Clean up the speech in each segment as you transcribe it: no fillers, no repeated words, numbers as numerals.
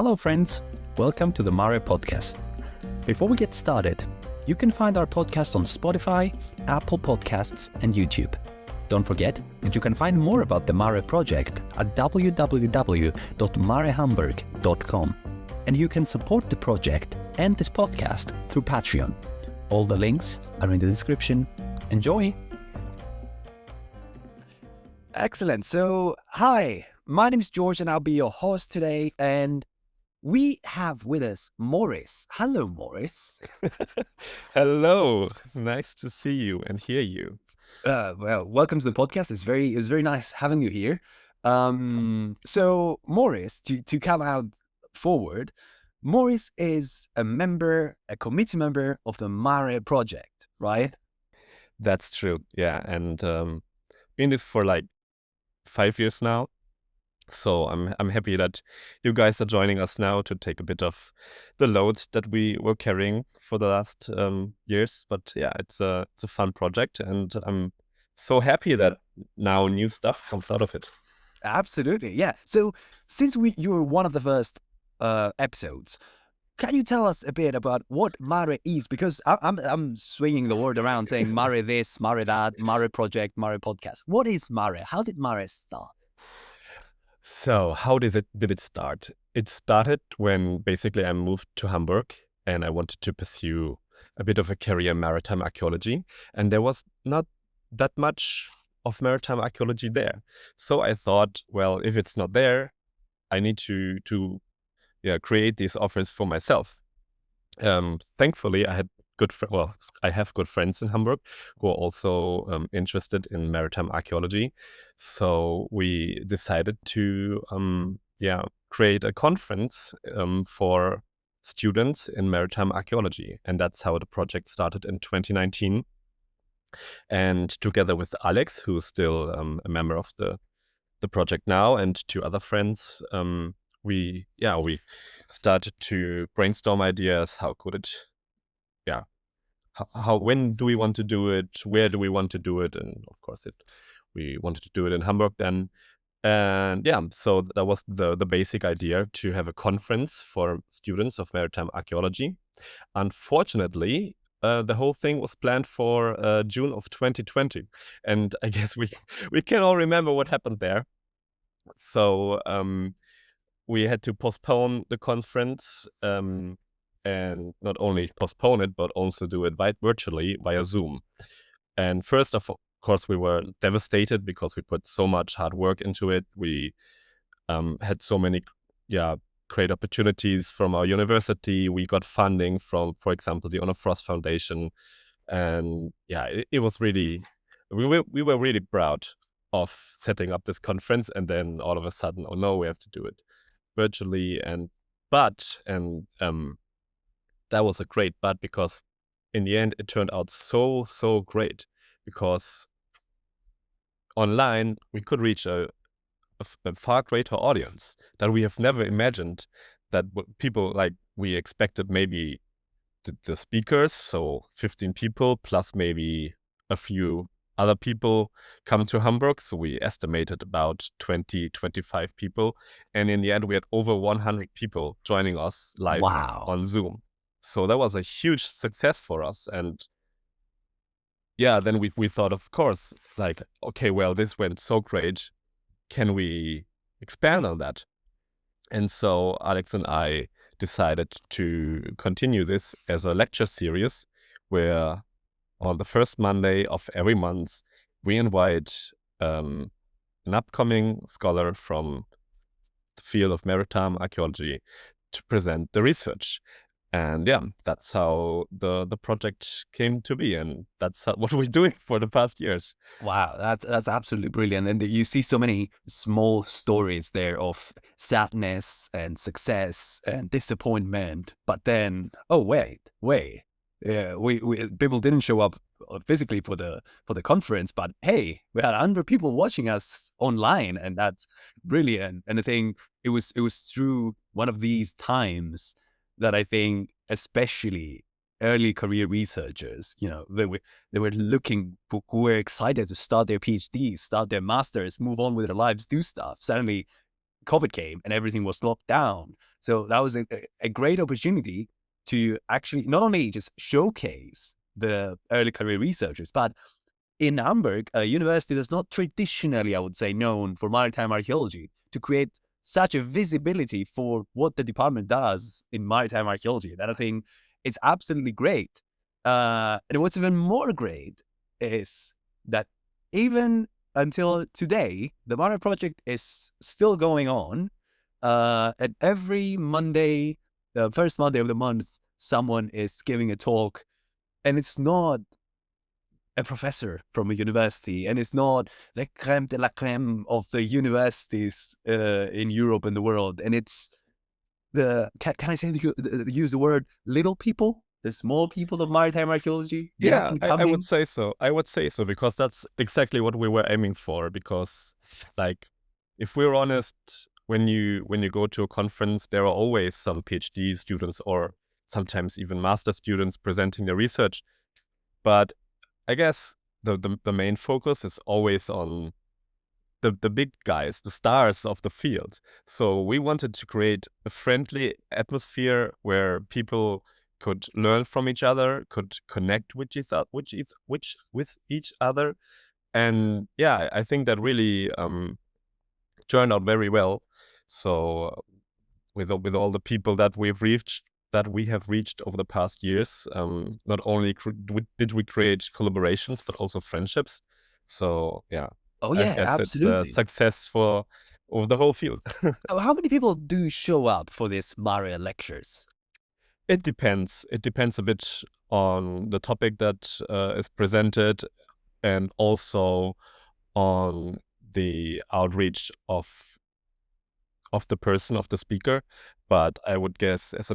Hello friends, welcome to the MARE Podcast. Before we get started, you can find our podcast on Spotify, Apple Podcasts and YouTube. Don't forget that you can find more about the MARE project at www.marehamburg.com, and you can support the project and this podcast through Patreon. All the links are in the description. Enjoy! Excellent. So, hi, my name is George and I'll be your host today, and we have with us Maurice. Hello, Maurice. Hello, nice to see you and hear you. Well, welcome to the podcast. It was very nice having you here. So Maurice, to come out forward, Maurice is a committee member of the MARE project, right? That's true, yeah, and been this for like 5 years now. So I'm happy that you guys are joining us now to take a bit of the load that we were carrying for the last years. But yeah, it's a fun project, and I'm so happy that now new stuff comes out of it. Absolutely, yeah. So since you were one of the first episodes, can you tell us a bit about what MARE is? Because I'm swinging the word around saying MARE this, MARE that, MARE project, MARE podcast. What is MARE? How did MARE start? So how did it start? It started when basically I moved to Hamburg and I wanted to pursue a bit of a career in maritime archaeology, and there was not that much of maritime archaeology there. So I thought, well, if it's not there, I need to create these offers for myself. Thankfully, I have good friends in Hamburg who are also interested in maritime archaeology. So we decided to create a conference for students in maritime archaeology. And that's how the project started in 2019. And together with Alex, who's still a member of the project now, and two other friends, we started to brainstorm ideas. When do we want to do it? Where do we want to do it? And of course, we wanted to do it in Hamburg then. And so that was the basic idea, to have a conference for students of maritime archaeology. Unfortunately, the whole thing was planned for June of 2020, and I guess we can all remember what happened there. So we had to postpone the conference, and not only postpone it, but also do it virtually via Zoom. And first, of course, we were devastated because we put so much hard work into it. We had so many great opportunities from our university. We got funding from, for example, the Honor Frost Foundation. And it was really, we were really proud of setting up this conference. And then all of a sudden, oh no, we have to do it virtually. But that was a great but, because in the end it turned out so great, because online we could reach a far greater audience that we have never imagined. That people, like, we expected maybe the speakers, so 15 people plus maybe a few other people come to Hamburg. So we estimated about 20-25 people, and in the end we had over 100 people joining us live on Zoom. So that was a huge success for us. And then we thought, of course, like, okay, well, this went so great, can we expand on that? And so Alex and I decided to continue this as a lecture series, where on the first Monday of every month we invite an upcoming scholar from the field of maritime archaeology to present the research. And that's how the project came to be, and that's what we're doing for the past years. Wow, that's absolutely brilliant. And you see so many small stories there of sadness and success and disappointment. But then, oh wait, we people didn't show up physically for the conference, but hey, we had 100 people watching us online, and that's brilliant. And I think it was through one of these times that I think especially early career researchers, they were looking, who were excited to start their PhDs, start their masters, move on with their lives, do stuff. Suddenly COVID came and everything was locked down. So that was a great opportunity to actually not only just showcase the early career researchers, but in Hamburg, a university that's not traditionally, I would say, known for maritime archaeology, to create such a visibility for what the department does in maritime archaeology that I think it's absolutely great. And what's even more great is that even until today, the MARE project is still going on. And every Monday, the first Monday of the month, someone is giving a talk, and it's not a professor from a university, and it's not the creme de la creme of the universities in Europe and the world. And it's can I say use the word little people, the small people of maritime archaeology, the up Yeah, and I would coming. say so. I would say so because that's exactly what we were aiming for. Because, like, if we're honest, when you go to a conference, there are always some PhD students or sometimes even master students presenting their research. But I guess the main focus is always on the big guys, the stars of the field. So we wanted to create a friendly atmosphere where people could learn from each other, could connect with each other, and yeah, I think that really turned out very well. So with all the people that we have reached over the past years, not only did we create collaborations but also friendships. So yeah, Oh I yeah, guess it's a absolutely. success for of the whole field. How many people do show up for these MARE lectures? It depends. It depends a bit on the topic that is presented, and also on the outreach of the person, of the speaker. But I would guess as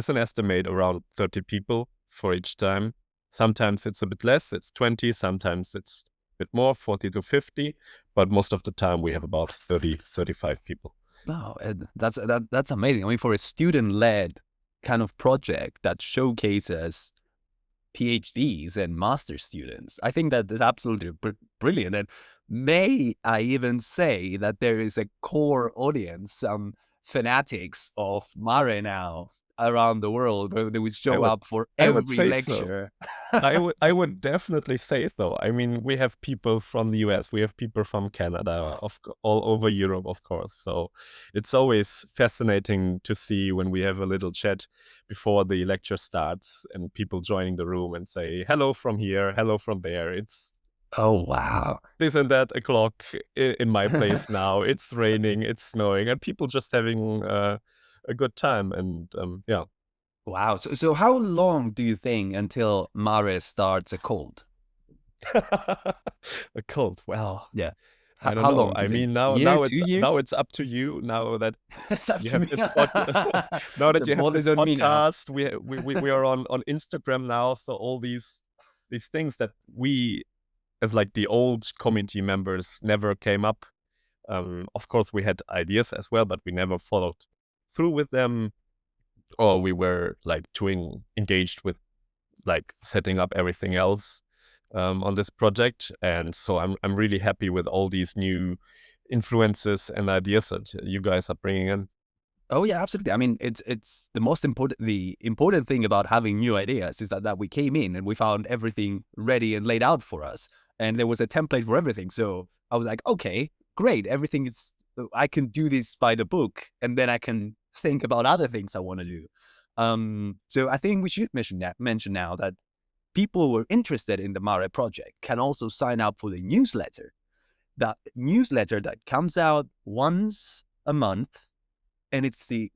an estimate around 30 people for each time. Sometimes it's a bit less, it's 20, sometimes it's a bit more, 40 to 50, but most of the time we have about 35 people. No, that's amazing. I mean, for a student-led kind of project that showcases PhDs and master students, I think that is absolutely brilliant. And may I even say that there is a core audience, some fanatics of MARE now around the world, where they would I show would up for I would every say so. lecture. I would definitely say so. I mean, we have people from the US, we have people from Canada, all over Europe, of course. So it's always fascinating to see when we have a little chat before the lecture starts and people joining the room and say hello from here, hello from there. It's Oh, wow. this and that o'clock in my place now. It's raining, it's snowing, and people just having a good time. And yeah. Wow. So how long do you think until MARE starts a cold? A cult. Well, Yeah. I don't How know. long do I you think? mean, Year, 2 years? it's up to you. Now that It's up you to have me. this now that The you have ball this is on me now. podcast, we are on Instagram now. So all these things that we as like the old community members never came up. Of course, we had ideas as well, but we never followed through with them, or we were like too engaged with like setting up everything else on this project. And so I'm really happy with all these new influences and ideas that you guys are bringing in. Oh yeah, absolutely. I mean, it's the most important. The important thing about having new ideas is that we came in and we found everything ready and laid out for us, and there was a template for everything. So I was like, okay, great, everything is. I can do this by the book, and then I can think about other things I want to do. So I think we should mention now that people who are interested in the MARE project can also sign up for the newsletter. That newsletter that comes out once a month, and it's the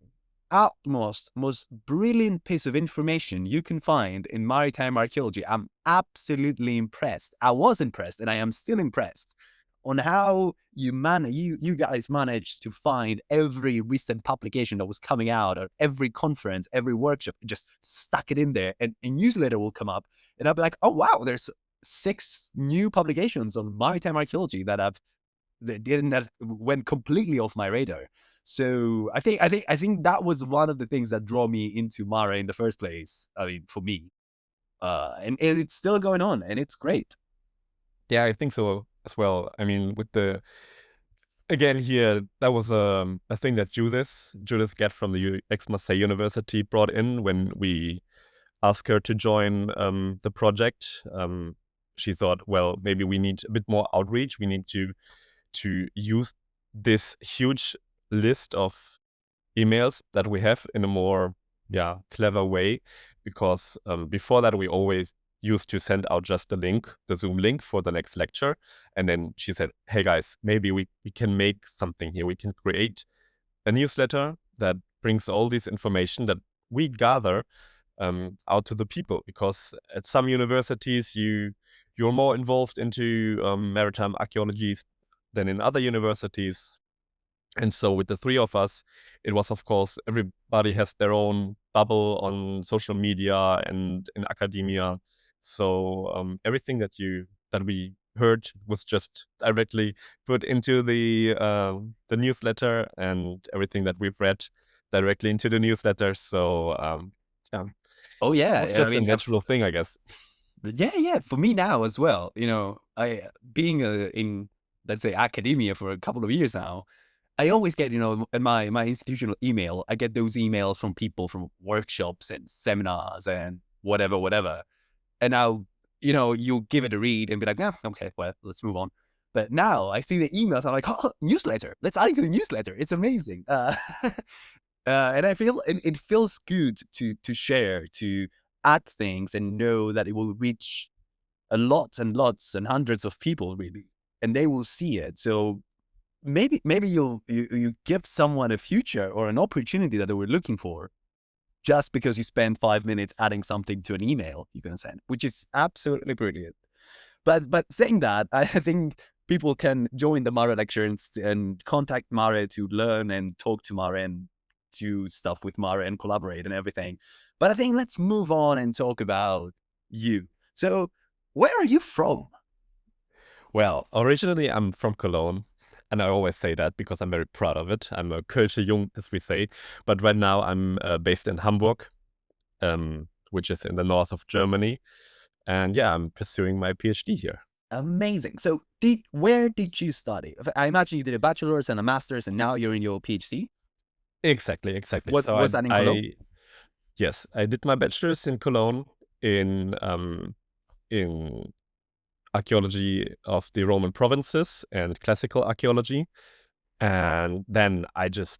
utmost, most brilliant piece of information you can find in maritime archaeology. I'm absolutely impressed. I was impressed, and I am still impressed on how you guys managed to find every recent publication that was coming out, or every conference, every workshop, just stuck it in there, and a newsletter will come up, and I'll be like, oh wow, there's 6 new publications on maritime archaeology that went completely off my radar. So I think that was one of the things that drew me into MARE in the first place. I mean, for me, and it's still going on, and it's great. Yeah, I think so as well. I mean, with the again here, that was a thing that Judith get from the Aix-Marseille University brought in when we asked her to join the project. She thought, well, maybe we need a bit more outreach. We need to use this huge list of emails that we have in a more clever way, because before that we always used to send out just the Zoom link for the next lecture. And then she said, hey guys, maybe we can make something here. We can create a newsletter that brings all this information that we gather out to the people, because at some universities you're more involved into maritime archaeology than in other universities. And so with the three of us, it was, of course, everybody has their own bubble on social media and in academia. So everything that we heard was just directly put into the newsletter, and everything that we've read directly into the newsletter. So yeah, Oh it yeah, was I just a mean, natural thing, I guess. yeah. For me now as well, I being in, let's say, academia for a couple of years now, I always get, in my institutional email, I get those emails from people from workshops and seminars and whatever. And now, you give it a read and be like, yeah, okay, well, let's move on. But now I see the emails, I'm like, oh, newsletter. Let's add it to the newsletter. It's amazing. And I feel it feels good to share, to add things and know that it will reach a lots and lots and hundreds of people really, and they will see it. So maybe you give someone a future or an opportunity that they were looking for just because you spend 5 minutes adding something to an email you're going to send, which is absolutely brilliant. But saying that, I think people can join the MARE lecture and contact MARE to learn and talk to MARE and do stuff with MARE and collaborate and everything. But I think let's move on and talk about you. So where are you from? Well, originally I'm from Cologne, and I always say that because I'm very proud of it. I'm a Kölsche Jung, as we say. But right now I'm based in Hamburg, which is in the north of Germany. And yeah, I'm pursuing my PhD here. Amazing. So where did you study? I imagine you did a bachelor's and a master's, and now you're in your PhD. Exactly. So Was that in Cologne? yes, I did my bachelor's in Cologne in archaeology of the Roman provinces and classical archaeology. And then I just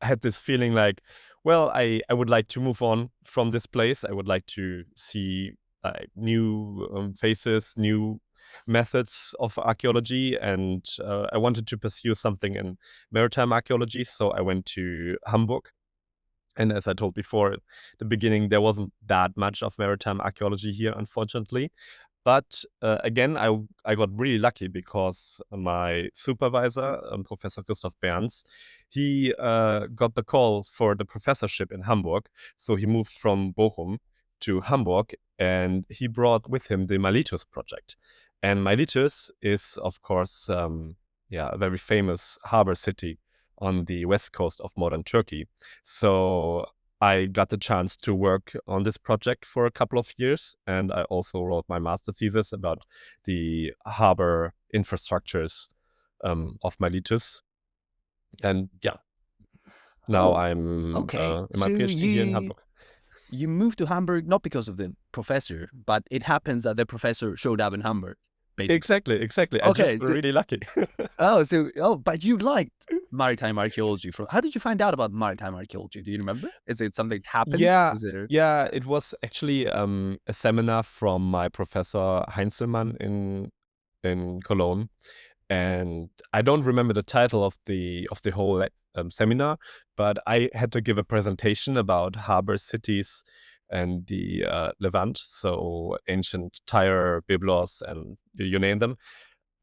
had this feeling like, well, I would like to move on from this place. I would like to see new faces, new methods of archaeology, and I wanted to pursue something in maritime archaeology. So I went to Hamburg. And as I told before, at the beginning, there wasn't that much of maritime archaeology here, unfortunately. But again, I got really lucky because my supervisor, Professor Christoph Berns, he got the call for the professorship in Hamburg. So he moved from Bochum to Hamburg, and he brought with him the Miletus project. And Miletus is, of course, a very famous harbor city on the west coast of modern Turkey. So I got the chance to work on this project for a couple of years, and I also wrote my master thesis about the harbor infrastructures of Miletus. And yeah, now Oh, I'm okay. in my So PhD here in Hamburg. you moved to Hamburg not because of the professor, but it happens that the professor showed up in Hamburg, basically. Exactly. I Okay. just got So really lucky. but you liked maritime archaeology. How did you find out about maritime archaeology? Do you remember? Is it something that happened? Yeah, Is it? yeah. It was actually a seminar from my professor Heinzelmann in Cologne, and I don't remember the title of the whole seminar, but I had to give a presentation about harbor cities and the Levant, so ancient Tyre, Byblos, and you name them.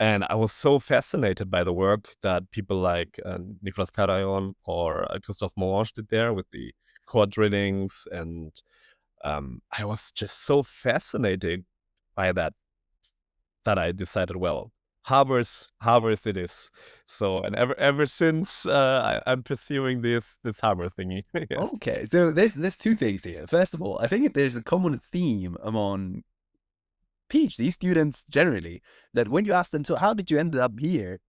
And I was so fascinated by the work that people like Nicolas Carayon or Christophe Morange did there with the core drillings, and I was just so fascinated by that I decided, well, harbours it is. So, and ever since I'm pursuing this harbour thingy. Yeah. Okay. So there's two things here. First of all, I think there's a common theme among PhD students generally that when you ask them, so how did you end up here?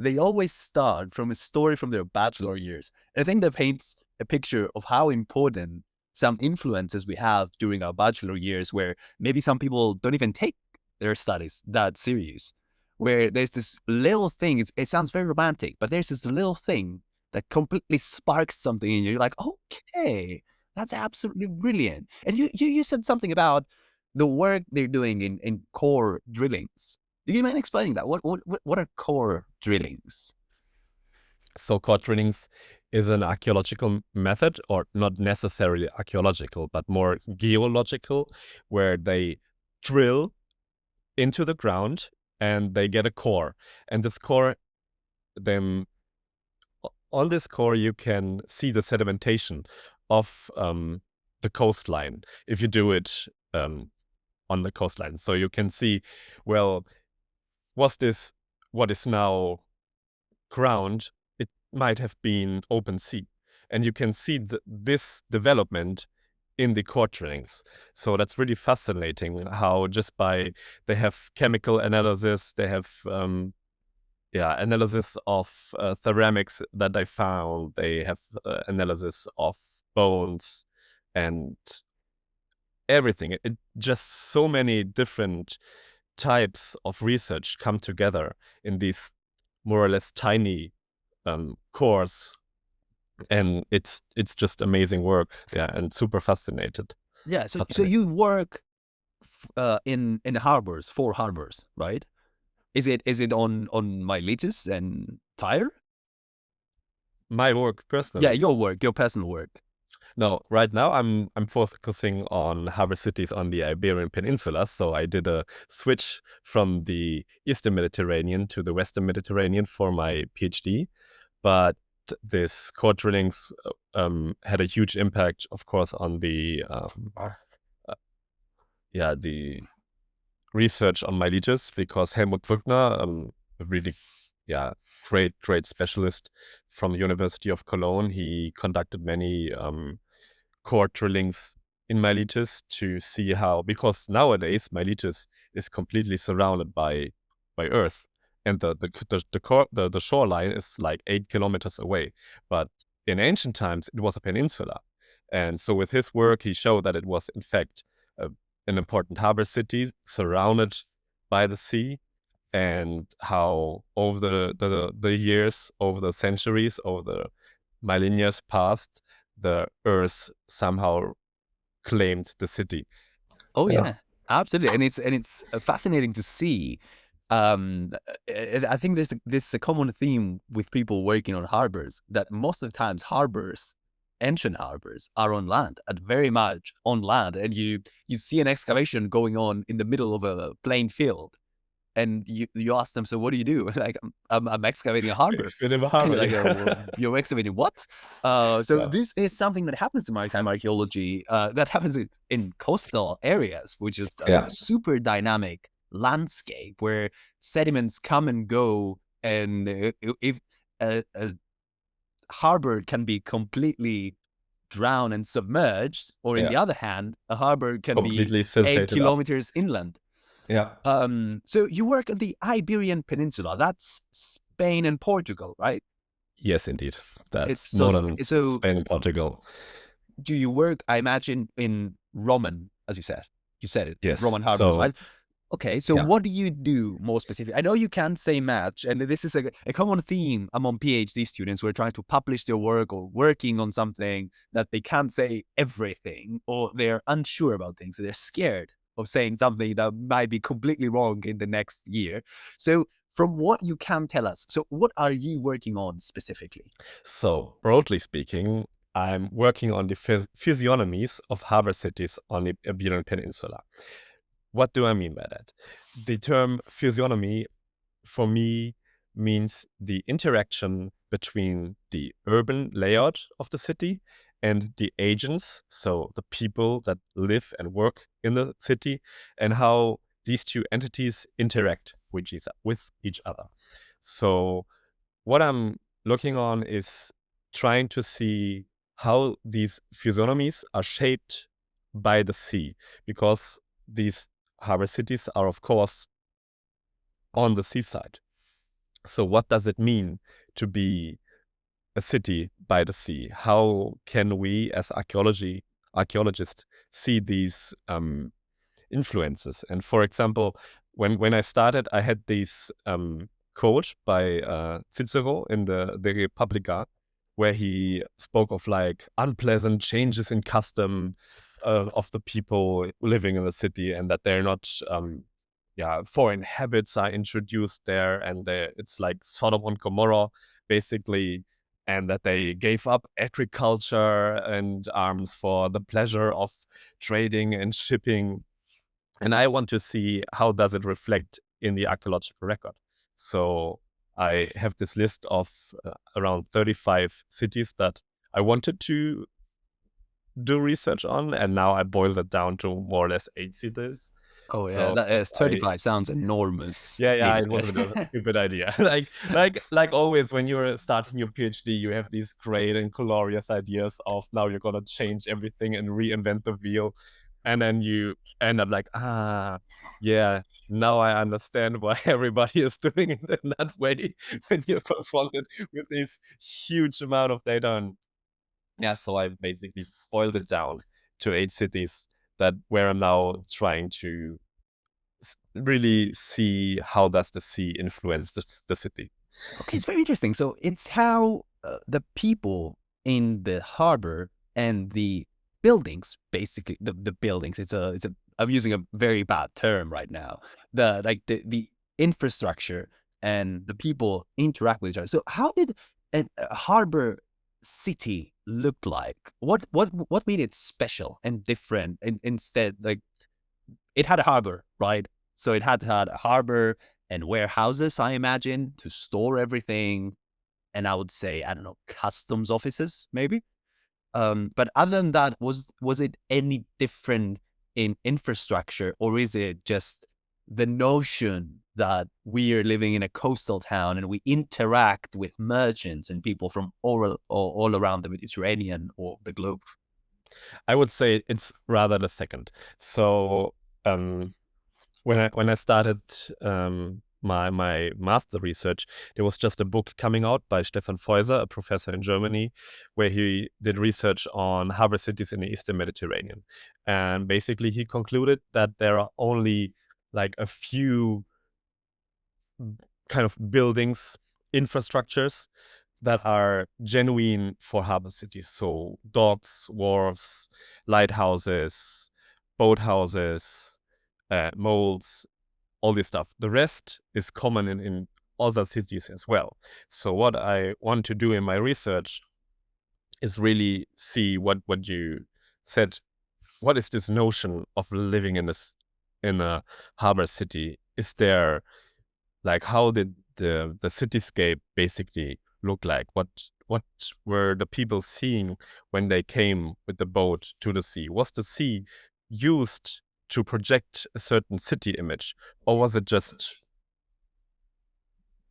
they always start from a story from their bachelor years. And I think that paints a picture of how important some influences we have during our bachelor years, where maybe some people don't even take their studies that serious, where there's this little thing, it sounds very romantic, but there's this little thing that completely sparks something in you. You're like, okay, that's absolutely brilliant. And you said something about the work they're doing in core drillings. Do you mind explaining that? What are core drillings? So core drillings is an archaeological method, or not necessarily archaeological, but more geological, where they drill into the ground and they get a core. And this core, then on this core, you can see the sedimentation of the coastline if you do it on the coastline. So you can see, well, was this what is now ground? It might have been open sea. And you can see this development in the core drillings. So that's really fascinating how just by, they have chemical analysis, they have analysis of ceramics that they found, they have analysis of bones and everything. It just so many different types of research come together in these more or less tiny cores, and it's just amazing work, and super fascinated. Yeah, so you work in harbors, 4 harbors, right? Is it on Miletus and Tyre? My work Yeah, personally. your personal work. No, right now I'm focusing on harbor cities on the Iberian Peninsula. So I did a switch from the Eastern Mediterranean to the Western Mediterranean for my PhD. But this core drillings had a huge impact, of course, on the the research on Miletus, because Helmut Brückner, a really great specialist from the University of Cologne, he conducted many core drillings in Miletus to see how, because nowadays Miletus is completely surrounded by earth, and the shoreline is like 8 kilometers away. But in ancient times, it was a peninsula, and so with his work, he showed that it was in fact an important harbor city surrounded by the sea, and how over the years, over the centuries, over the millennia past, the earth somehow claimed the city. Oh yeah, absolutely, and it's fascinating to see. I think there's a common theme with people working on harbors, that most of the times harbors, ancient harbors, are on land, and very much on land, and you see an excavation going on in the middle of a plain field, and you ask them, so what do you do? Like, I'm excavating a harbor. Excavating a harbor. Like, well, you're excavating what? So this is something that happens in maritime archaeology, that happens in coastal areas, which is a super dynamic landscape where sediments come and go, and if a harbor can be completely drowned and submerged, or in the other hand, a harbor can completely be 8 kilometers inland. So you work on the Iberian Peninsula. That's Spain and Portugal, right? Yes, indeed. That's northern Spain and Portugal. Do you work, I imagine, in Roman, as you said? You said it. Yes. Roman harbors, right? Okay, so what do you do more specifically? I know you can't say much, and this is a common theme among PhD students who are trying to publish their work or working on something, that they can't say everything, or they're unsure about things. So they're scared of saying something that might be completely wrong in the next year. So from what you can tell us, so what are you working on specifically? So broadly speaking, I'm working on the physiognomies of harbor cities on the Iberian Peninsula. What do I mean by that? The term physiognomy for me means the interaction between the urban layout of the city and the agents, so the people that live and work in the city, and how these two entities interact with each other. So what I'm looking on is trying to see how these physiognomies are shaped by the sea, because these harbor cities are, of course, on the seaside. So what does it mean to be a city by the sea? How can we as archaeologists see these influences? And for example, when I started, I had this quote by Cicero in the Republica, where he spoke of like unpleasant changes in custom of the people living in the city, and that they're not foreign habits are introduced there, and it's like Sodom and Gomorrah basically, and that they gave up agriculture and arms for the pleasure of trading and shipping. And I want to see how does it reflect in the archaeological record. So I have this list of around 35 cities that I wanted to do research on, and now I boiled it down to more or less 8 cities. Oh yeah, So that is I 25 sounds enormous. yeah, It is it was a bit of a stupid idea. like always, when you're starting your PhD, you have these great and glorious ideas of now you're gonna change everything and reinvent the wheel, and then you end up like, yeah, now I understand why everybody is doing it in that way when you're confronted with this huge amount of data. And yeah, so I basically boiled it down to 8 cities that where I'm now trying to really see how does the sea influence the city. Okay, it's very interesting. So it's how the people in the harbor and the buildings, basically the buildings. It's a. I'm using a very bad term right now. The infrastructure and the people interact with each other. So how did a harbor city look like? What made it special and different? Instead, like it had a harbor, right? So it had to have a harbor and warehouses, I imagine, to store everything. And I would say, I don't know, customs offices, maybe. But other than that, was it any different in infrastructure, or is it just the notion that we are living in a coastal town and we interact with merchants and people from all around the Mediterranean or the globe? I would say it's rather the second. So when I started my master research, there was just a book coming out by Stefan Feuser, a professor in Germany, where he did research on harbor cities in the Eastern Mediterranean. And basically he concluded that there are only like a few kind of buildings, infrastructures that are genuine for harbor cities. So docks, wharves, lighthouses, boathouses, molds, all this stuff. The rest is common in other cities as well. So what I want to do in my research is really see what you said. What is this notion of living in a harbor city? Is there like how did the cityscape basically look like? What were the people seeing when they came with the boat to the sea? Was the sea used to project a certain city image, or was it just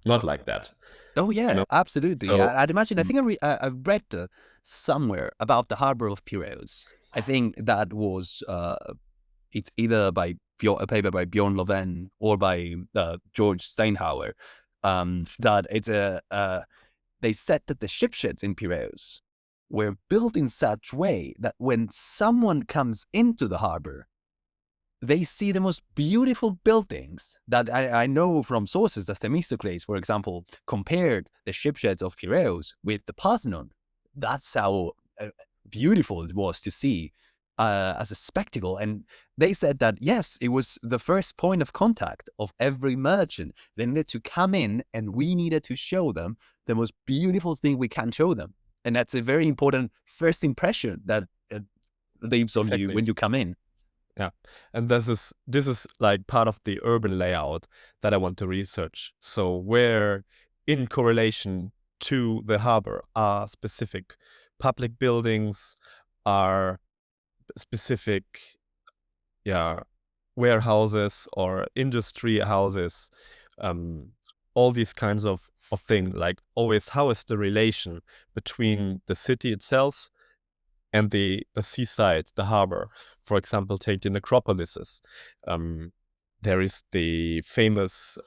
not like that? Oh You yeah, know? absolutely. So I'd imagine. I mm, think I read somewhere about the harbor of Piraeus. I think that was it's either by a paper by Bjorn Loven or by George Steinhauer. That it's they said that the shipsheds in Piraeus were built in such way that when someone comes into the harbor, they see the most beautiful buildings that I know from sources that Themistocles, for example, compared the shipsheds of Piraeus with the Parthenon. That's how beautiful it was to see as a spectacle. And they said that, yes, it was the first point of contact of every merchant. They needed to come in and we needed to show them the most beautiful thing we can show them. And that's a very important first impression that leaves on you exactly. when you come in. Yeah. And this is like part of the urban layout that I want to research. So where in correlation to the harbor are specific public buildings, are specific warehouses or industry houses, um, all these kinds of things. Like always, how is the relation between the city itself and the seaside, the harbor? For example, take the necropolises. There is the famous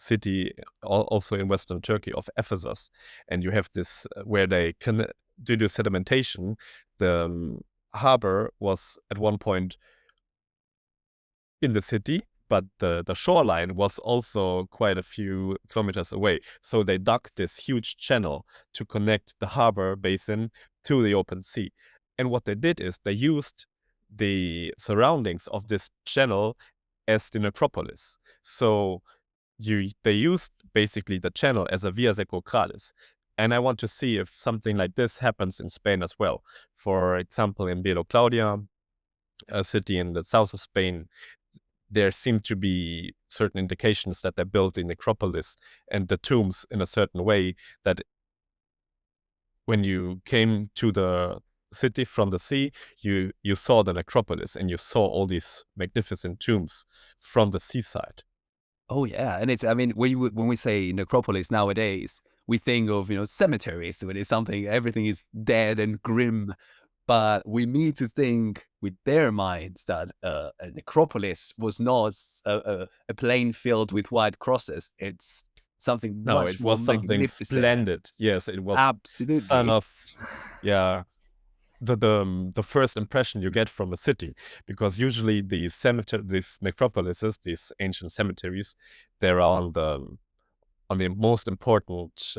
city also in Western Turkey of Ephesus, and you have this where they can due to sedimentation, the harbor was at one point in the city, but the shoreline was also quite a few kilometers away. So they dug this huge channel to connect the harbor basin to the open sea. And what they did is they used the surroundings of this channel as the necropolis. So they used basically the channel as a via sacralis. And I want to see if something like this happens in Spain as well. For example, in Villa Claudia, a city in the south of Spain, there seem to be certain indications that they built the necropolis and the tombs in a certain way that when you came to the city from the sea, you saw the necropolis and you saw all these magnificent tombs from the seaside. Oh yeah, and it's, I mean, when we say necropolis nowadays, we think of, cemeteries when it's something, everything is dead and grim. But we need to think with their minds that a necropolis was not a plain field with white crosses. It's something No, much it more was something magnificent. splendid. Yes, it was son Absolutely. of, yeah, the first impression you get from a city, because usually these necropolises, these ancient cemeteries, they're on the most important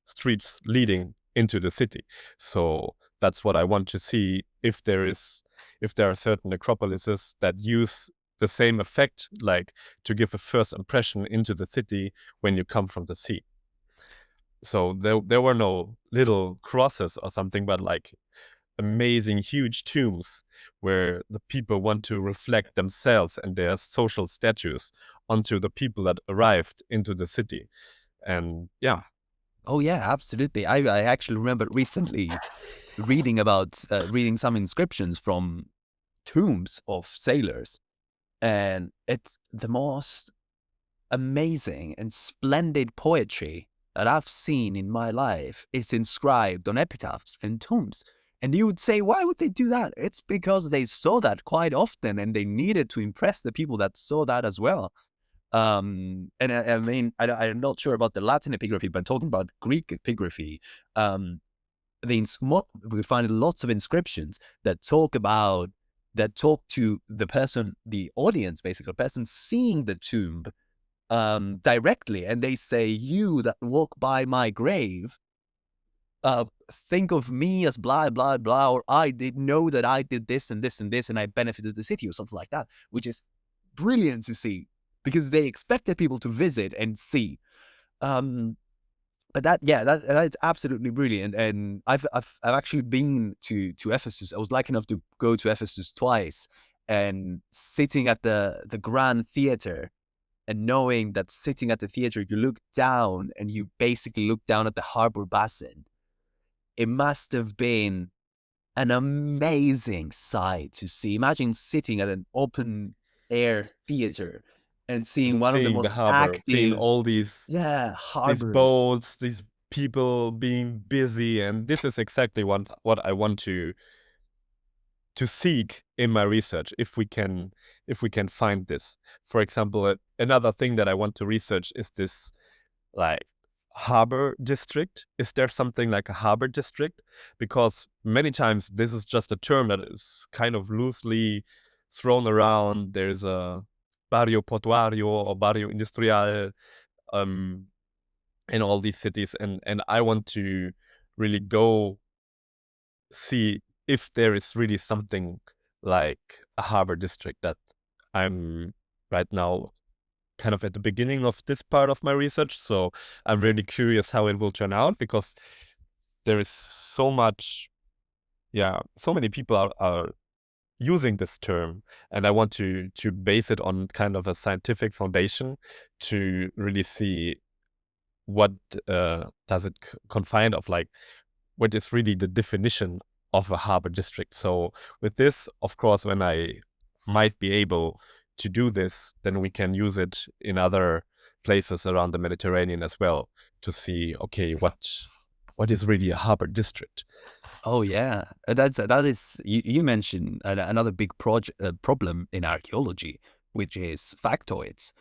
streets leading into the city. So that's what I want to see, if there are certain necropolises that use the same effect, like to give a first impression into the city when you come from the sea. So there were no little crosses or something, but like amazing huge tombs where the people want to reflect themselves and their social status onto the people that arrived into the city. And yeah. Oh yeah, absolutely. I actually remember recently reading some inscriptions from tombs of sailors, and it's the most amazing and splendid poetry that I've seen in my life is inscribed on epitaphs and tombs. And you would say, why would they do that? It's because they saw that quite often and they needed to impress the people that saw that as well. And I mean, I'm not sure about the Latin epigraphy, but talking about Greek epigraphy, we find lots of inscriptions that talk to the person, the audience, basically, the person seeing the tomb directly, and they say, "You that walk by my grave, think of me as blah blah blah, or I did know that I did this and this and this, and I benefited the city," or something like that, which is brilliant to see because they expected people to visit and see. But that's absolutely brilliant, and I've actually been to Ephesus. I was lucky enough to go to Ephesus twice, and sitting at the Grand Theater, and knowing that sitting at the theater, you look down and you basically look down at the harbor basin. It must have been an amazing sight to see. Imagine sitting at an open air theater and seeing one of the Seeing the most harbor, seeing active, all these harbors. boats, these people being busy, and this is exactly what I want to seek in my research, if we can find this. For example, another thing that I want to research is this, like, harbor district. Is there something like a harbor district? Because many times this is just a term that is kind of loosely thrown around. There's a barrio portuario or barrio industrial in all these cities, and I want to really go see if there is really something like a harbor district. That I'm right now kind of at the beginning of this part of my research, so I'm really curious how it will turn out, because there is so many people are using this term, and I want to base it on kind of a scientific foundation to really see what does it confine of, like, what is really the definition of a harbor district. So with this, of course, when I might be able to do this, then we can use it in other places around the Mediterranean as well, to see, okay, what is really a harbor district. Oh yeah, that is. You mentioned another big problem in archaeology, which is factoids.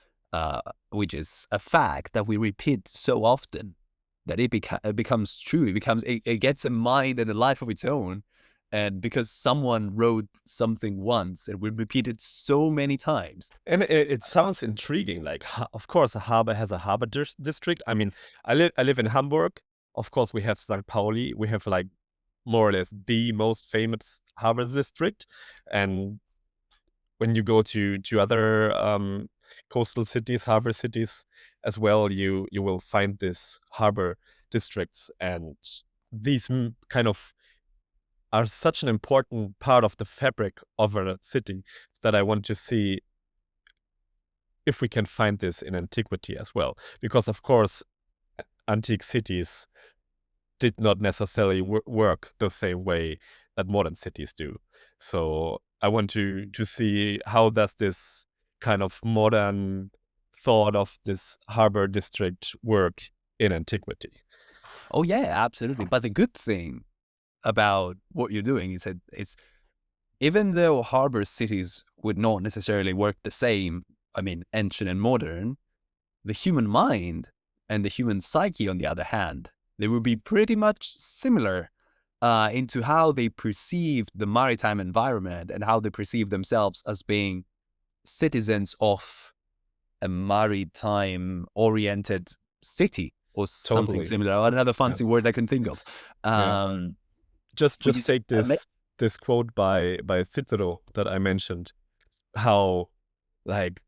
which is a fact that we repeat so often that it becomes true. It gets a mind and a life of its own. And because someone wrote something once and we repeat it so many times. And it sounds intriguing. Like, of course, a harbor has a harbor district. I mean, I live in Hamburg. Of course, we have St. Pauli. We have like more or less the most famous harbor district. And when you go to other coastal cities, harbor cities as well, you will find this harbor districts, and these kind of are such an important part of the fabric of a city that I want to see if we can find this in antiquity as well. Because of course, antique cities did not necessarily work the same way that modern cities do. So I want to see how does this kind of modern thought of this harbor district work in antiquity. Oh yeah, absolutely. But the good thing about what you're doing is that it's, even though harbor cities would not necessarily work the same, I mean, ancient and modern, the human mind and the human psyche, on the other hand, they would be pretty much similar into how they perceived the maritime environment and how they perceive themselves as being citizens of a maritime-oriented city or something Totally. similar. Another fancy word I can think of. Just take this quote by Cicero that I mentioned, how like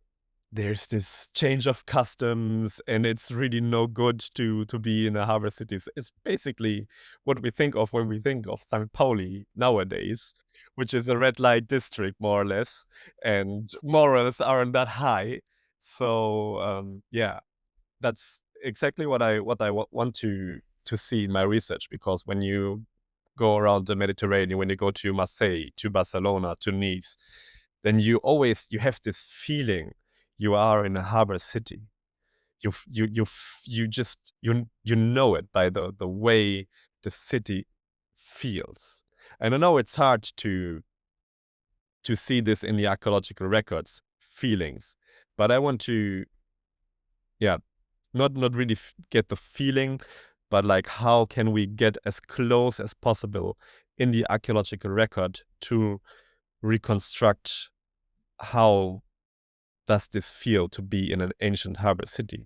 there's this change of customs and it's really no good to be in a harbor city. It's basically what we think of when we think of St. Pauli nowadays, which is a red light district more or less, and morals aren't that high. So yeah, that's exactly what I want to see in my research, because when you go around the Mediterranean, when you go to Marseille, to Barcelona, to Nice, then you have this feeling you are in a harbor city. You just know it by the way the city feels. And I know it's hard to see this in the archaeological records, feelings, but I want to, not really get the feeling, but like how can we get as close as possible in the archaeological record to reconstruct how does this feel to be in an ancient harbor city.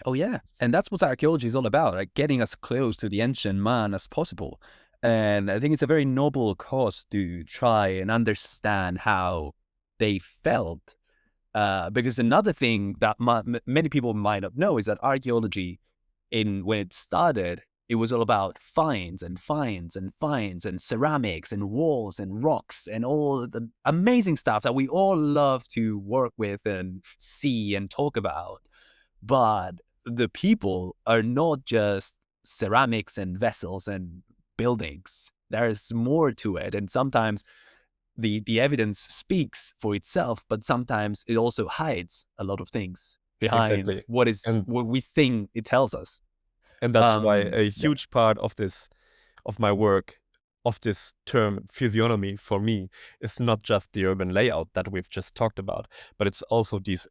Oh yeah, and that's what archaeology is all about, like getting as close to the ancient man as possible. And I think it's a very noble cause to try and understand how they felt. Because another thing that many people might not know is that archaeology, when it started, it was all about finds and finds and finds and ceramics and walls and rocks and all the amazing stuff that we all love to work with and see and talk about. But the people are not just ceramics and vessels and buildings. There's more to it. And sometimes the evidence speaks for itself, but sometimes it also hides a lot of things behind what we think it tells us. And that's why a huge part of my work, of this term physiognomy for me, is not just the urban layout that we've just talked about, but it's also these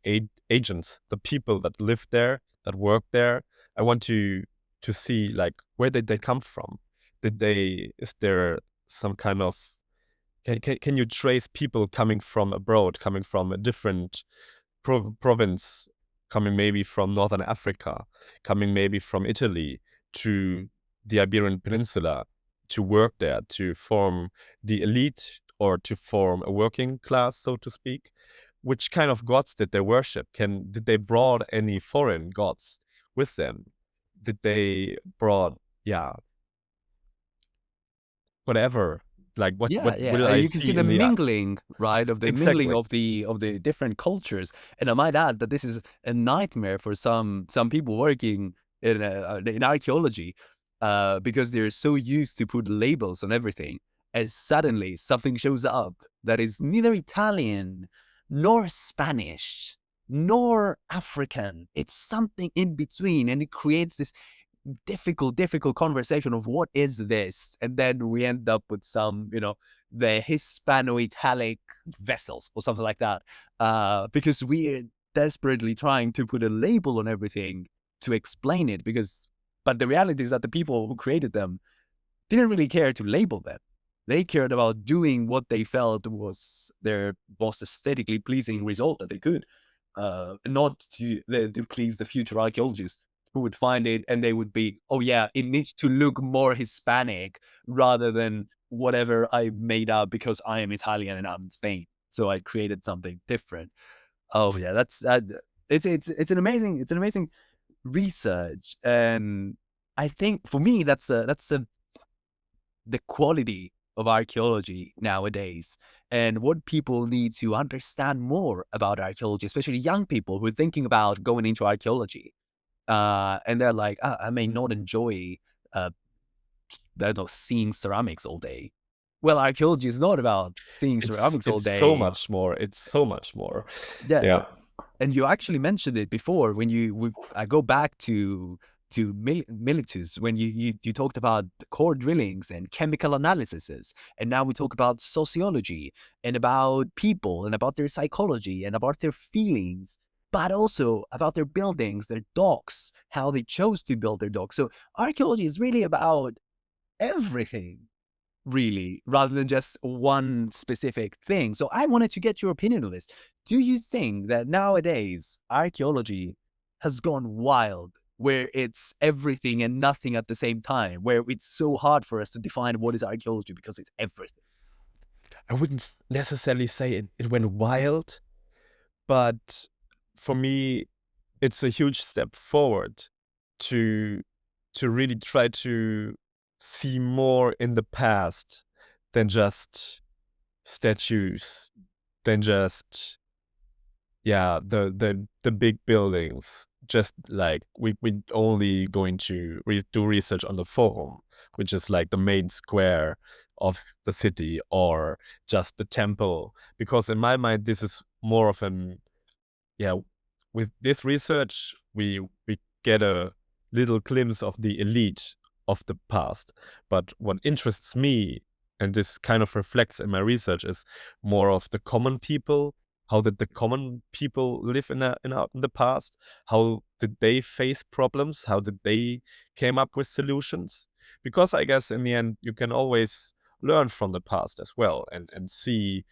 agents, the people that live there, that work there. I want to see, like, where did they come from? Is there some kind of, can you trace people coming from abroad, coming from a different province, coming maybe from Northern Africa, coming maybe from Italy to the Iberian Peninsula to work there, to form the elite or to form a working class, so to speak? Which kind of gods did they worship? Did they brought any foreign gods with them? Did they brought, whatever? Like what will I you can see the mingling, right, of the mingling of the different cultures. And I might add that this is a nightmare for some people working in archaeology, because they're so used to put labels on everything, as suddenly something shows up that is neither Italian nor Spanish nor African. It's something in between, and it creates this difficult conversation of what is this, and then we end up with some, the Hispano-Italic vessels or something like that, because desperately trying to put a label on everything to explain it, but the reality is that the people who created them didn't really care to label them. They cared about doing what they felt was their most aesthetically pleasing result that they could, not to please the future archaeologists who would find it and they would be, oh yeah, it needs to look more Hispanic rather than whatever I made up because I am Italian and I'm in Spain. So I created something different. Oh yeah, that's that. It's an amazing research, and I think for me that's the quality of archaeology nowadays and what people need to understand more about archaeology, especially young people who are thinking about going into archaeology. And they're like, I may not enjoy, I don't know, seeing ceramics all day. Well, archaeology is not about seeing ceramics all It's so day. much more. It's so much more. Yeah, Yeah. and you actually mentioned it before when I go back to Militus when you talked about core drillings and chemical analyses, and now we talk about sociology and about people and about their psychology and about their feelings, but also about their buildings, their docks, how they chose to build their docks. So archaeology is really about everything, really, rather than just one specific thing. So I wanted to get your opinion on this. Do you think that nowadays archaeology has gone wild, where it's everything and nothing at the same time, where it's so hard for us to define what is archaeology because it's everything? I wouldn't necessarily say it went wild, but for me, it's a huge step forward to really try to see more in the past than just statues, than just the big buildings. Just like we only going to do research on the forum, which is like the main square of the city, or just the temple. Because in my mind, this is more of an with this research, we get a little glimpse of the elite of the past. But what interests me, and this kind of reflects in my research, is more of the common people. How did the common people live in the past? How did they face problems? How did they came up with solutions? Because I guess in the end, you can always learn from the past as well, and see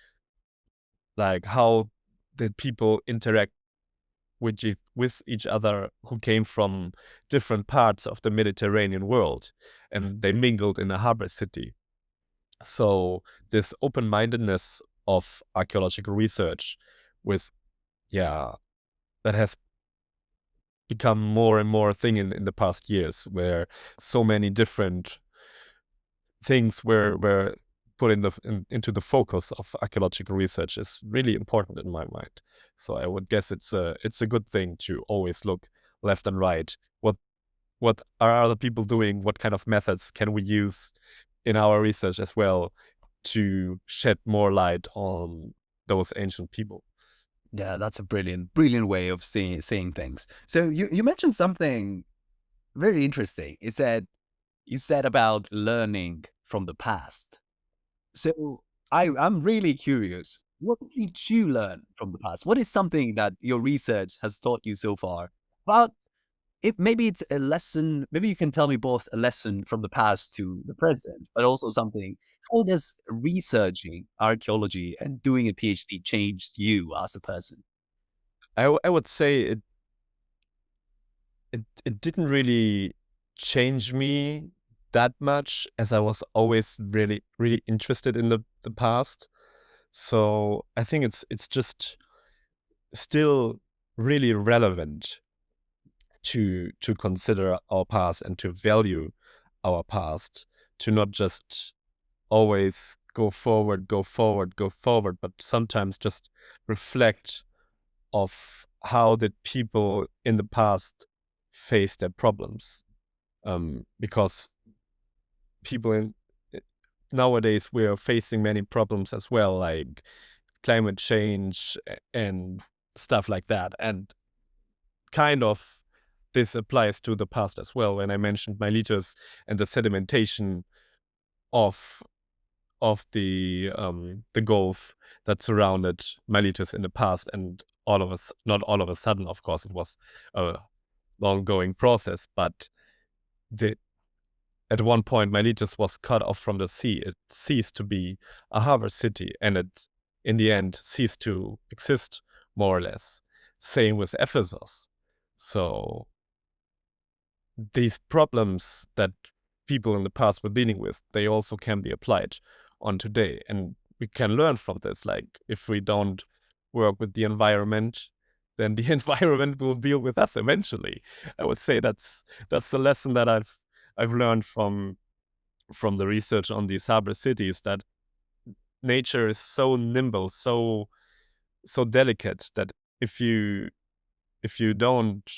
like how did people interact with each other who came from different parts of the Mediterranean world, and they mingled in a harbor city. So this open-mindedness of archaeological research with that has become more and more a thing in the past years, where so many different things were put into the focus of archaeological research is really important in my mind. So I would guess it's a good thing to always look left and right. What are other people doing? What kind of methods can we use in our research as well to shed more light on those ancient people? Yeah, that's a brilliant way of seeing things. So you mentioned something very interesting. You said about learning from the past. So I'm really curious. What did you learn from the past? What is something that your research has taught you so far? About if maybe it's a lesson, maybe you can tell me both a lesson from the past to the present, but also something. How does researching archaeology and doing a PhD changed you as a person? I would say it didn't really change me that much, as I was always really interested in the past. So I think it's just still really relevant to consider our past and to value our past, to not just always go forward, go forward, go forward, but sometimes just reflect of how did people in the past face their problems. Because people nowadays we are facing many problems as well, like climate change and stuff like that. And kind of this applies to the past as well. When I mentioned Miletus and the sedimentation of the Gulf that surrounded Miletus in the past, and not all of a sudden, of course, it was a ongoing process, but the at one point Miletus was cut off from the sea. It ceased to be a harbor city, and it in the end ceased to exist, more or less. Same with Ephesus. So these problems that people in the past were dealing with, they also can be applied on today. And we can learn from this. Like, if we don't work with the environment, then the environment will deal with us eventually. I would say that's a lesson that I've learned from the research on these harbor cities, that nature is so nimble, so delicate, that if you don't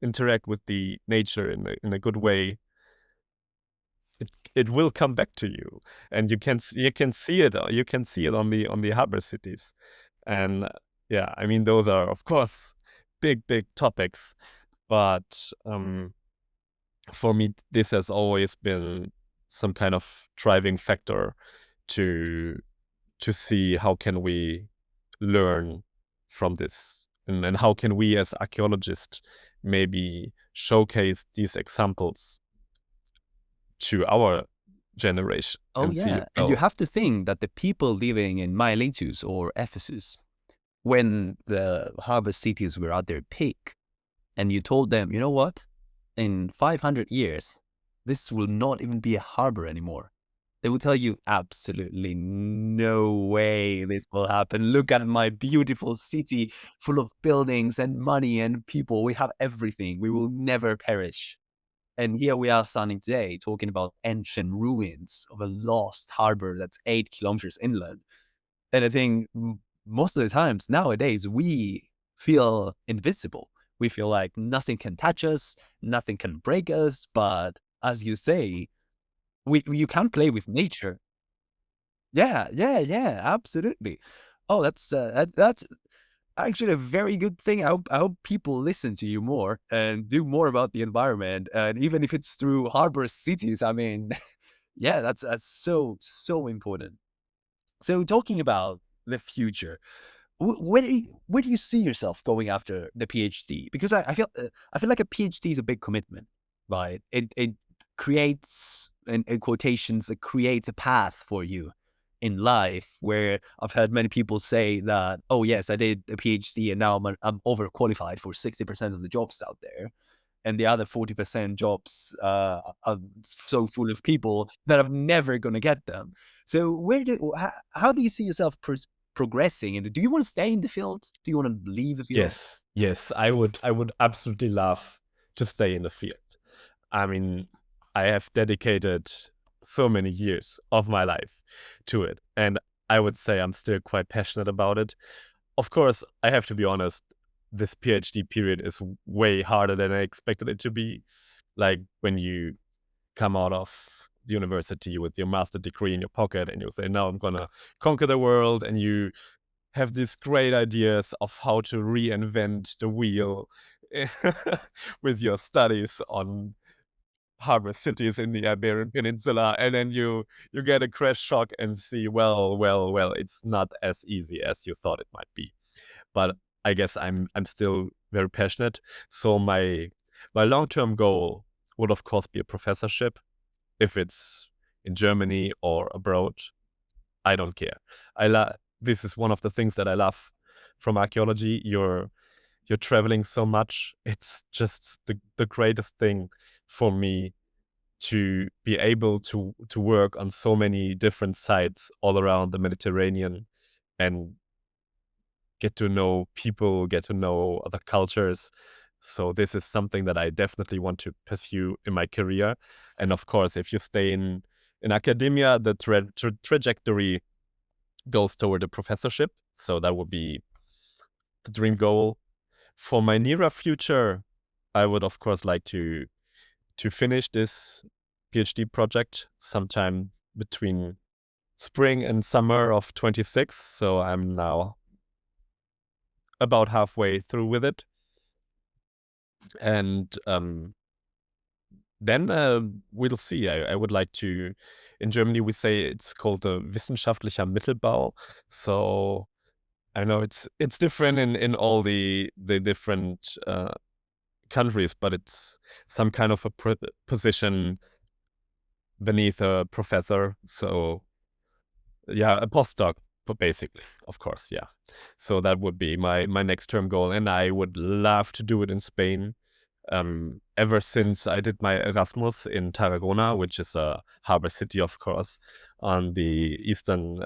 interact with the nature in a good way, it will come back to you, and you can see it. You can see it on the harbor cities, and yeah, I mean, those are of course big topics, but for me, this has always been some kind of driving factor to see how can we learn from this, and how can we as archaeologists maybe showcase these examples to our generation Oh, and see, yeah. And you have to think that the people living in Miletus or Ephesus, when the harbor cities were at their peak, and you told them, you know what, in 500 years, this will not even be a harbor anymore, they will tell you, absolutely no way this will happen. Look at my beautiful city full of buildings and money and people. We have everything. We will never perish. And here we are standing today talking about ancient ruins of a lost harbor that's 8 kilometers inland. And I think most of the times nowadays, we feel invincible. We feel like nothing can touch us, nothing can break us. But as you say, you can't play with nature. Yeah, absolutely. Oh, that's actually a very good thing. I hope people listen to you more and do more about the environment. And even if it's through harbor cities, I mean, yeah, that's so important. So talking about the future, where do you see yourself going after the PhD? Because I feel like a PhD is a big commitment, right? It creates, in quotations, it creates a path for you in life. Where I've heard many people say that, oh yes, I did a PhD and now I'm overqualified for 60% of the jobs out there, and the other 40% jobs are so full of people that I'm never going to get them. So how do you see yourself progressing? And do you want to stay in the field? Do you want to leave the field? yes, I would absolutely love to stay in the field. I mean, I have dedicated so many years of my life to it, and I would say I'm still quite passionate about it. Of course, I have to be honest, this PhD period is way harder than I expected it to be. Like, when you come out of the university with your master degree in your pocket and you say, now I'm gonna conquer the world, and you have these great ideas of how to reinvent the wheel with your studies on harbor cities in the Iberian Peninsula, and then you get a crash shock and see, well, it's not as easy as you thought it might be. But I guess I'm still very passionate. So my long-term goal would of course be a professorship. If it's in Germany or abroad, I don't care. This is one of the things that I love from archaeology. You're traveling so much. It's just the greatest thing for me to be able to work on so many different sites all around the Mediterranean, and get to know people, get to know other cultures. So this is something that I definitely want to pursue in my career. And of course, if you stay in academia, the trajectory goes toward a professorship. So that would be the dream goal. For my nearer future, I would of course like to finish this PhD project sometime between spring and summer of 26. So I'm now about halfway through with it. And then we'll see. I would like to, in Germany we say it's called a wissenschaftlicher Mittelbau. So I know it's different in all the different countries, but it's some kind of a position beneath a professor. So yeah, a postdoc, but basically, of course, yeah. So that would be my next term goal, and I would love to do it in Spain. Ever since I did my Erasmus in Tarragona, which is a harbor city, of course, on the eastern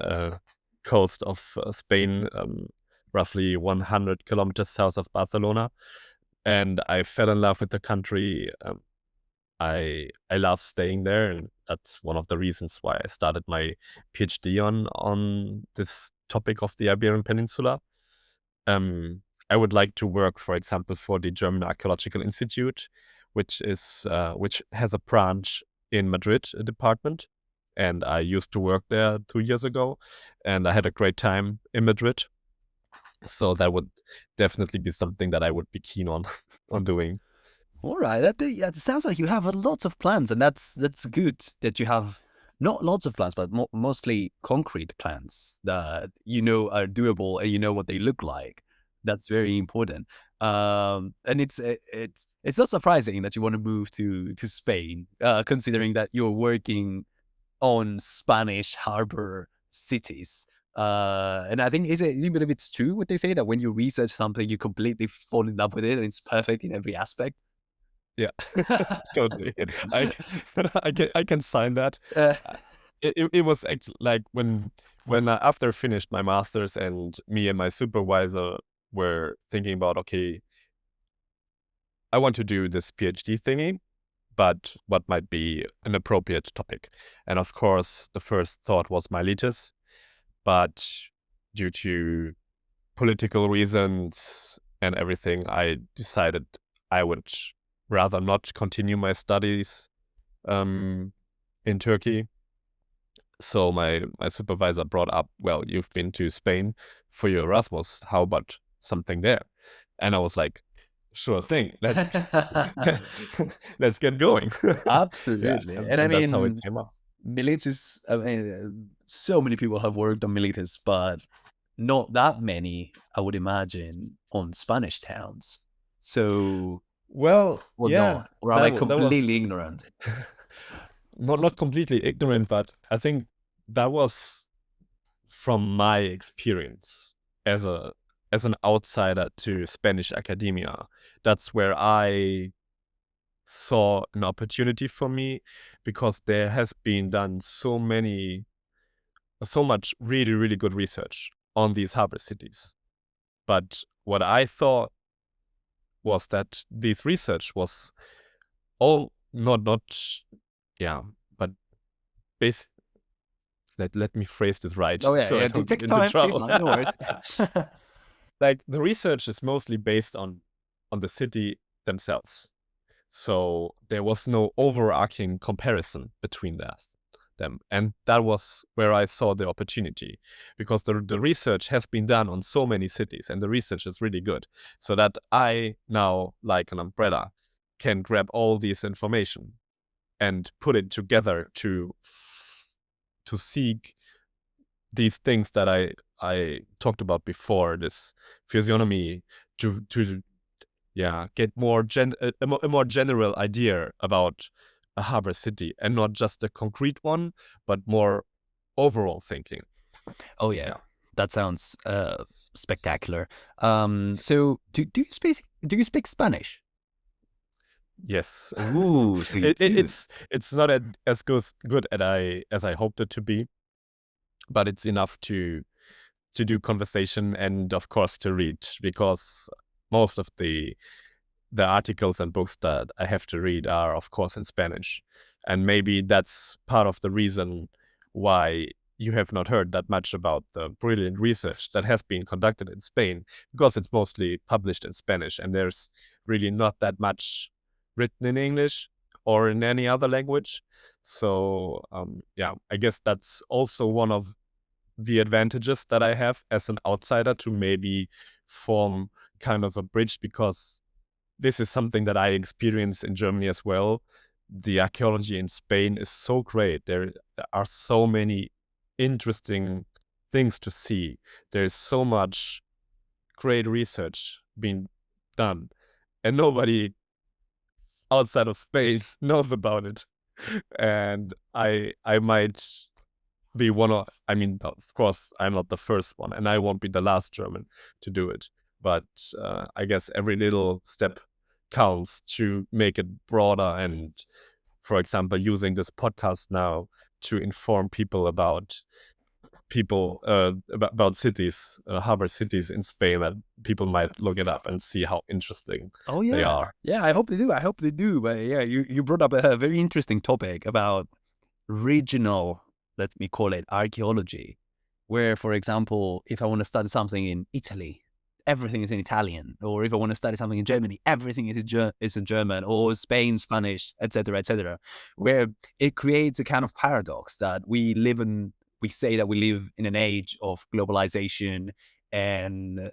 coast of Spain, roughly 100 kilometers south of Barcelona. And I fell in love with the country. I love staying there, and that's one of the reasons why I started my PhD on this topic of the Iberian Peninsula. I would like to work, for example, for the German Archaeological Institute, which has a branch in Madrid, a department, and I used to work there 2 years ago, and I had a great time in Madrid. So that would definitely be something that I would be keen on on doing. All right, that sounds like you have a lot of plans, and that's good that you have not lots of plans, but mostly concrete plans that you know are doable and you know what they look like. That's very important. And it's not surprising that you want to move to Spain, considering that you're working on Spanish harbor cities. And I think you believe it's true what they say that when you research something, you completely fall in love with it and it's perfect in every aspect. Yeah, totally. I can sign that. Uh, It was actually like when I, after I finished my master's and me and my supervisor were thinking about, okay, I want to do this PhD thingy, but what might be an appropriate topic? And of course, the first thought was myelitis, but due to political reasons and everything, I decided I would rather not continue my studies in Turkey. So my supervisor brought up, well, you've been to Spain for your Erasmus. How about something there? And I was like, sure thing. Let's get going. Absolutely. Yeah, And I and that's how it mean, came up. Militis, I mean, so many people have worked on Militis, but not that many, I would imagine, on Spanish towns. So, Well, well, yeah, not. Or am I that was completely ignorant? not completely ignorant, but I think that was from my experience as an outsider to Spanish academia. That's where I saw an opportunity for me, because there has been done so much really, really good research on these harbor cities. But what I thought was that this research was all not yeah, but base let me phrase this right Oh, yeah, so I yeah. don't Take get into time, take trouble. time, no worries. Like, the research is mostly based on the city themselves. So there was no overarching comparison between them. And that was where I saw the opportunity, because the research has been done on so many cities and the research is really good. So that I now, like an umbrella, can grab all this information and put it together to seek these things that I talked about before, this physiognomy, to get more a more general idea about a harbor city, and not just a concrete one, but more overall thinking. Oh, yeah. That sounds spectacular. So do you speak Spanish? Yes. Ooh, so you do. It's not as good as I hoped it to be, but it's enough to do conversation and of course to read, because most of the articles and books that I have to read are of course in Spanish. And maybe that's part of the reason why you have not heard that much about the brilliant research that has been conducted in Spain, because it's mostly published in Spanish and there's really not that much written in English or in any other language. So I guess that's also one of the advantages that I have as an outsider, to maybe form kind of a bridge, because this is something that I experience in Germany as well. The archaeology in Spain is so great. There are so many interesting things to see. There's so much great research being done, and nobody outside of Spain knows about it. And I might be one of, I mean, of course, I'm not the first one, and I won't be the last German to do it. But I guess every little step counts to make it broader. And for example, using this podcast now to inform people about about cities, harbor cities in Spain, that people might look it up and see how interesting Oh they yeah, are. yeah. I hope they do. I hope they do. But yeah, you brought up a very interesting topic about regional, let me call it archaeology, where, for example, if I want to study something in Italy, everything is in Italian, or if I want to study something in Germany, everything is in German, or Spain, Spanish, etc., etc., where it creates a kind of paradox that we live in. We say that we live in an age of globalization and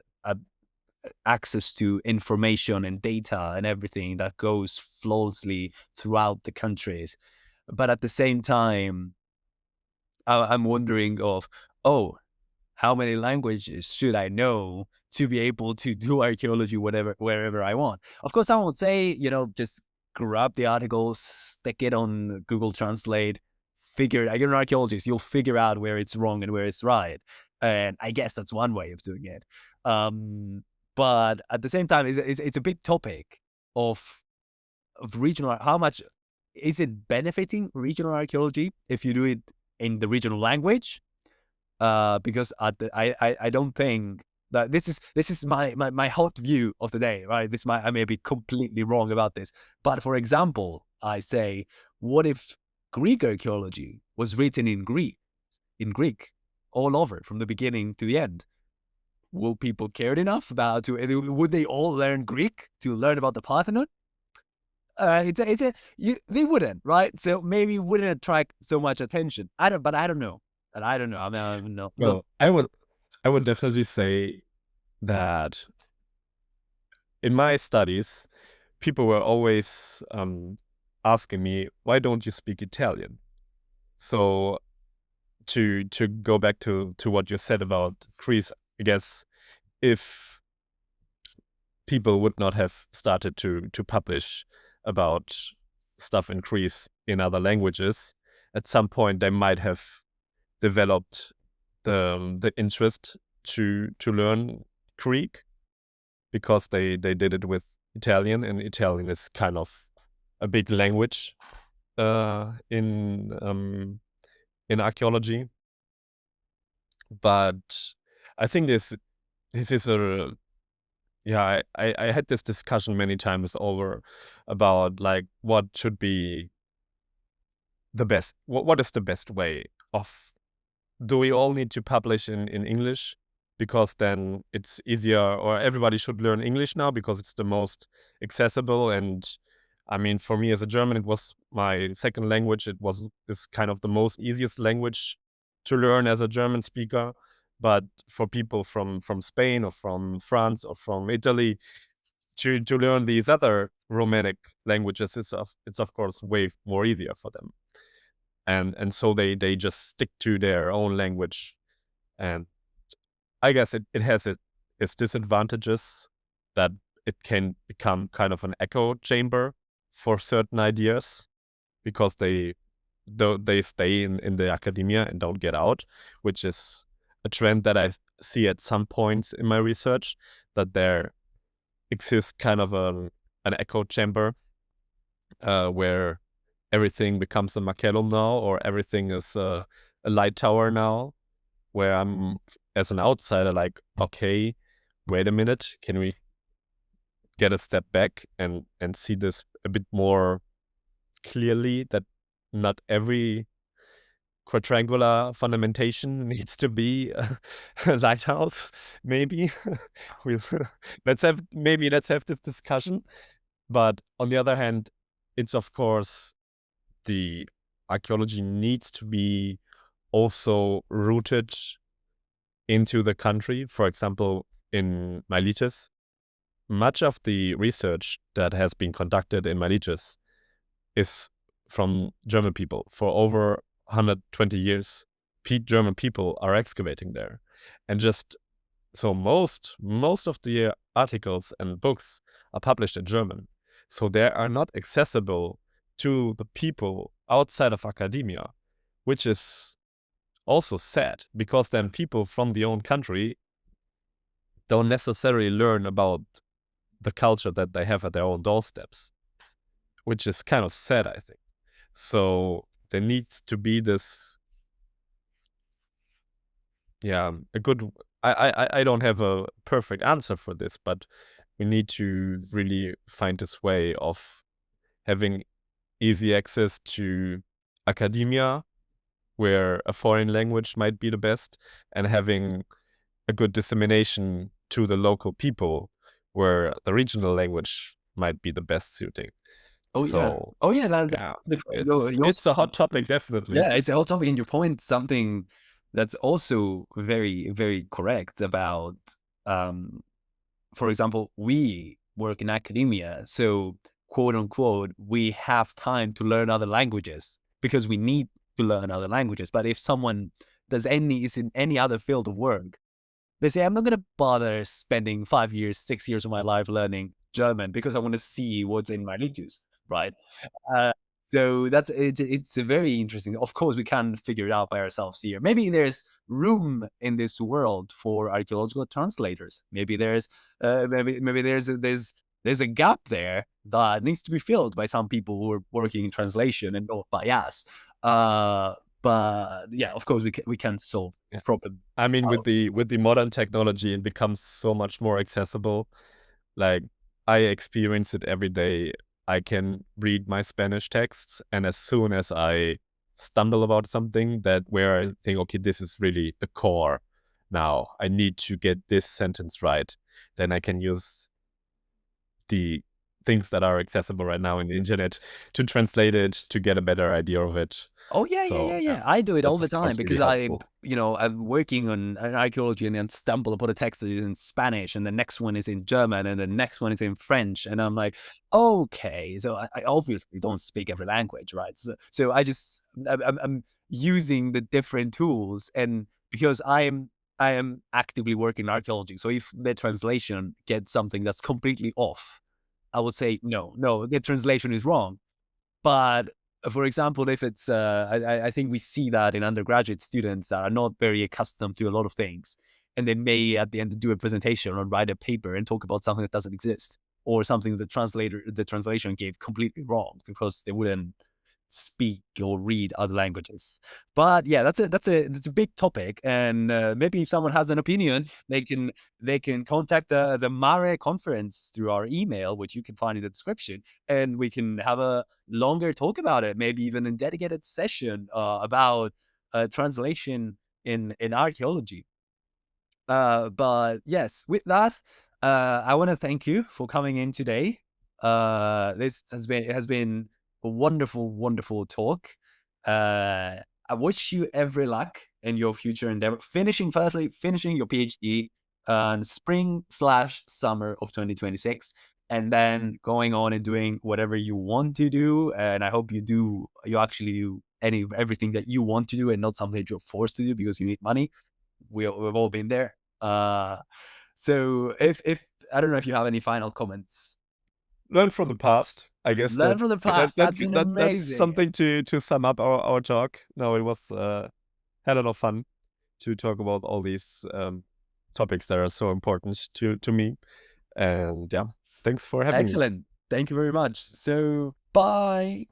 access to information and data and everything that goes flawlessly throughout the countries. But at the same time, I'm wondering of, oh, how many languages should I know to be able to do archaeology wherever I want? Of course, I won't say, just grab the articles, stick it on Google Translate, figure it. You're an archaeologist, you'll figure out where it's wrong and where it's right. And I guess that's one way of doing it. But at the same time, it's a big topic of regional. How much is it benefiting regional archaeology if you do it in the regional language? Because I don't think that this is my hot view of the day, right? I may be completely wrong about this, but for example, I say, what if Greek archaeology was written in Greek, all over from the beginning to the end? Will people care enough would they all learn Greek to learn about the Parthenon? They wouldn't, right? So maybe it wouldn't attract so much attention. I don't know. And I don't know. I mean, I don't know. Well, I would definitely say that in my studies, people were always asking me, why don't you speak Italian? So to go back to what you said about Greece, I guess if people would not have started to publish about stuff in Greece in other languages, at some point they might have developed the interest to learn Greek, because they did it with Italian, and Italian is kind of a big language in archaeology. But I think this is a, yeah, I had this discussion many times over about like what should be the best, what is the best way of, do we all need to publish in English because then it's easier, or everybody should learn English now because it's the most accessible? And I mean, for me as a German, it was my second language. It's kind of the most easiest language to learn as a German speaker. But for people from Spain or from France or from Italy, to learn these other Romanic languages, it's of course way more easier for them. And so they just stick to their own language. And I guess it has its disadvantages, that it can become kind of an echo chamber for certain ideas, because they stay in the academia and don't get out, which is a trend that I see at some points in my research, that there exists kind of an echo chamber where everything becomes a macellum now, or everything is a light tower now, where I'm, as an outsider, like, okay, wait a minute, can we get a step back and see this a bit more clearly, that not every quadrangular fundamentation needs to be a lighthouse? Maybe let's have this discussion. But on the other hand, it's of course, the archaeology needs to be also rooted into the country. For example, in Miletus, much of the research that has been conducted in Miletus is from German people. For over 120 years, German people are excavating there, and just so most of the articles and books are published in German, so they are not accessible to the people outside of academia, which is also sad, because then people from the own country don't necessarily learn about the culture that they have at their own doorsteps, which is kind of sad, I think. So there needs to be this, a good. I don't have a perfect answer for this, but we need to really find this way of having easy access to academia, where a foreign language might be the best, and having a good dissemination to the local people, where the regional language might be the best suiting. Oh yeah. So Oh yeah. That's yeah, you it's a hot topic, definitely. yeah, it's a hot topic, and your point, something that's also very, very correct about, um, for example, we work in academia, so quote unquote, we have time to learn other languages because we need to learn other languages. But if someone is in any other field of work, they say, I'm not going to bother spending 5 years, 6 years of my life learning German because I want to see what's in my litus, right? Uh, so it's a very interesting. Of course, we can't figure it out by ourselves here. Maybe there's room in this world for archaeological translators. Maybe maybe there's a gap there that needs to be filled by some people who are working in translation and not by us. But yeah, of course, we can solve this problem. I mean, with the modern technology, it becomes so much more accessible. Like, I experience it every day. I can read my Spanish texts, and as soon as I stumble about something that where I think, okay, this is really the core now, I need to get this sentence right, then I can use the things that are accessible right now in the internet to translate it, to get a better idea of it. Oh yeah, So yeah. I do it all that's the of time course really because helpful. I'm working on an archaeology and then stumble upon a text that is in Spanish, and the next one is in German, and the next one is in French, and I'm like, okay, so I obviously don't speak every language, right? So I'm using the different tools, and because I am actively working in archaeology, so if the translation gets something that's completely off, I would say no, the translation is wrong. But for example, if it's, I think we see that in undergraduate students that are not very accustomed to a lot of things, and they may at the end do a presentation or write a paper and talk about something that doesn't exist, or something the translation gave completely wrong because they wouldn't speak or read other languages. But yeah, that's a big topic, and maybe if someone has an opinion, they can contact the MARE conference through our email, which you can find in the description, and we can have a longer talk about it, maybe even a dedicated session about translation in archaeology. But yes, with that, I want to thank you for coming in today. This has been a wonderful, wonderful talk. I wish you every luck in your future endeavor. Finishing your PhD in spring/summer of 2026, and then going on and doing whatever you want to do. And I hope you actually do everything that you want to do, and not something that you're forced to do because you need money. We've all been there. So if I don't know if you have any final comments. Learn from the past. I guess Learn from the past. That's an that's amazing. something to sum up our talk. No, it was had a lot of fun to talk about all these topics that are so important to me. And yeah, thanks for having me. Excellent. Thank you very much. So bye.